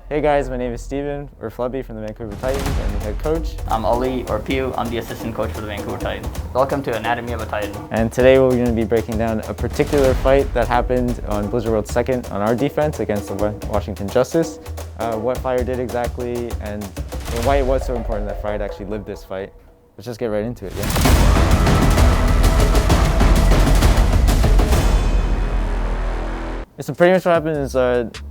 Hey guys, my name is Steven. We're Flubby from the Vancouver Titans. I'm the head coach. I'm Oli, or Pew. I'm the assistant coach for the Vancouver Titans. Welcome to Anatomy of a Titan. And today we're going to be breaking down a particular fight that happened on Blizzard World 2nd on our defense against the Washington Justice. What Fire did exactly and why it was so important that Fire actually lived this fight. Let's just get right into it, yeah? So pretty much what happened is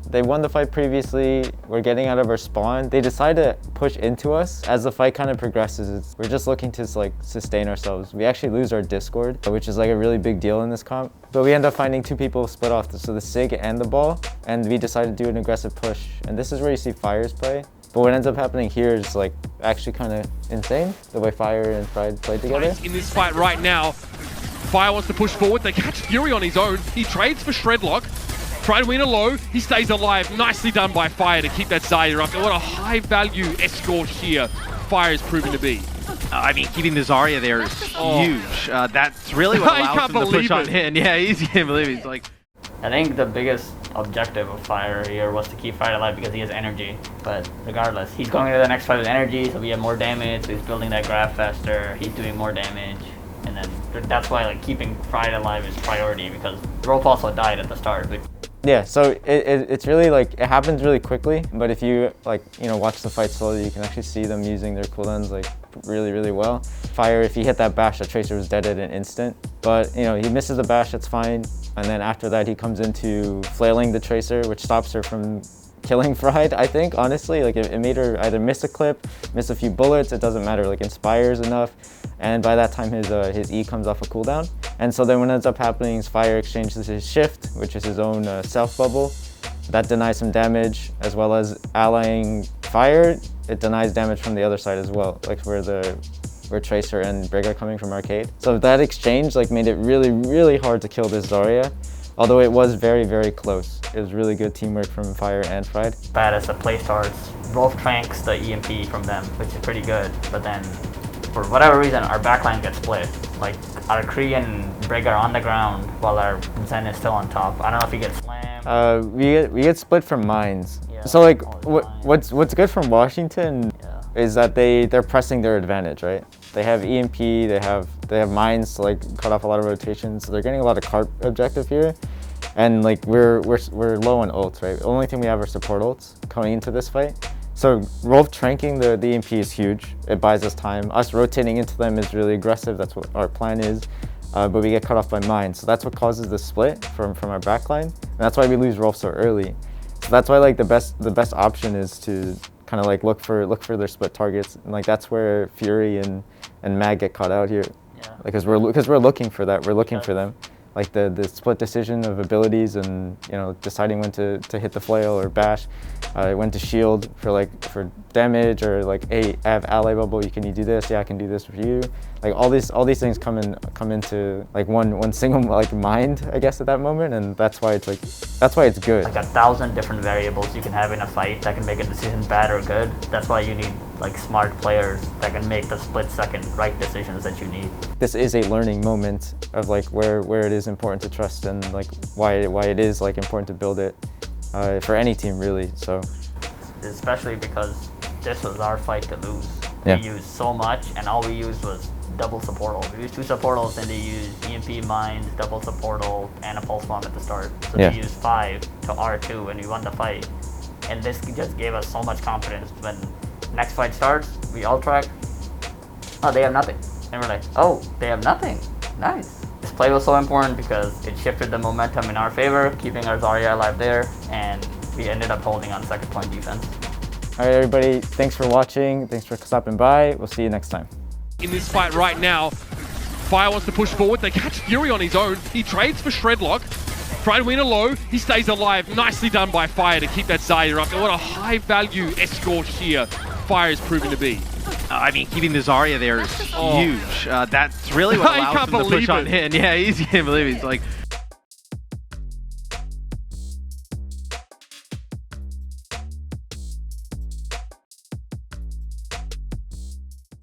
they won the fight previously, we're getting out of our spawn. They decided to push into us. As the fight kind of progresses, we're just looking to sustain ourselves. We actually lose our Discord, which is like a really big deal in this comp. But we end up finding two people split off, so the SIG and the ball, and we decided to do an aggressive push. And this is where you see Fire's play. But what ends up happening here is actually kind of insane, the way Fire and Pride played together. In this fight right now, Fire wants to push forward. They catch Fury on his own. He trades for Shredlock. Try to win a low, he stays alive. Nicely done by Fire to keep that Zarya up. And what a high value escort here Fire is proving to be. I mean, keeping the Zarya there is huge. That's really what allows him to push on in. Yeah, he can't believe it. He's like... I think the biggest objective of Fire here was to keep Fire alive because he has energy. But regardless, he's going to the next fight with energy, so we have more damage, so he's building that graph faster, he's doing more damage. And then that's why keeping Fire alive is priority, because Rolf also died at the start. Yeah, so it's really it happens really quickly, but if you watch the fight slowly, you can actually see them using their cooldowns really well. Fire, if he hit that bash, the Tracer was dead at an instant, but he misses the bash, that's fine, and then after that he comes into flailing the Tracer, which stops her from killing Fried, I think, honestly. It made her either miss a clip, miss a few bullets, it doesn't matter, Inspires enough, and by that time his E comes off a cooldown. And so then what ends up happening is Fire exchanges his Shift, which is his own self bubble. That denies some damage, as well as allying Fire, it denies damage from the other side as well, where Tracer and Brig are coming from Arcade. So that exchange made it really hard to kill this Zarya, although it was very close. It was really good teamwork from Fire and Fried. Bad as the play starts, Rolf tranks the EMP from them, which is pretty good, but then for whatever reason our backline gets split. Our Kree and Brig are on the ground while our Zen is still on top. I don't know if he gets slammed. We get split from mines. Yeah, so what's good from Washington is that they're pressing their advantage, right? They have EMP, they have mines to cut off a lot of rotations, so they're getting a lot of carp objective here. And we're low on ults, right? The only thing we have are support ults coming into this fight. So Rolf tranking the EMP is huge. It buys us time. Us rotating into them is really aggressive. That's what our plan is. But we get cut off by mines. So that's what causes the split from our backline. And that's why we lose Rolf so early. So that's why the best option is to kind of look for their split targets. And that's where Fury and Mag get caught out here. Yeah. Because we're looking for that. We're looking for them. The split decision of abilities and deciding when to hit the flail or bash, when to shield for damage, or hey, I have ally bubble, can you do this? Yeah, I can do this for you. All these things come into one single mind, I guess, at that moment, and that's why it's good. 1,000 different variables you can have in a fight that can make a decision bad or good. That's why you need smart players that can make the split-second right decisions that you need. This is a learning moment of where it is important to trust, and why it is important to build it for any team, really. So especially because this was our fight to lose. Yeah. We used so much, and all we used was double support ult. We used 2 support ults, and they used EMP mines, double support ult, and a pulse bomb at the start. So they used 5 to R2, and we won the fight. And this just gave us so much confidence. When next fight starts, we all track. Oh, they have nothing. And we're like, oh, they have nothing. Nice. This play was so important because it shifted the momentum in our favor, keeping our Zarya alive there, and we ended up holding on second point defense. All right, everybody, thanks for watching. Thanks for stopping by. We'll see you next time. In this fight right now, Fire wants to push forward. They catch Fury on his own. He trades for Shredlock. Try to win a low, he stays alive. Nicely done by Fire to keep that Zarya up. And what a high value escort here Fire is proving to be. I mean, keeping the Zarya there is huge. That's really what allows him to push on in. Yeah, he can't believe it. He's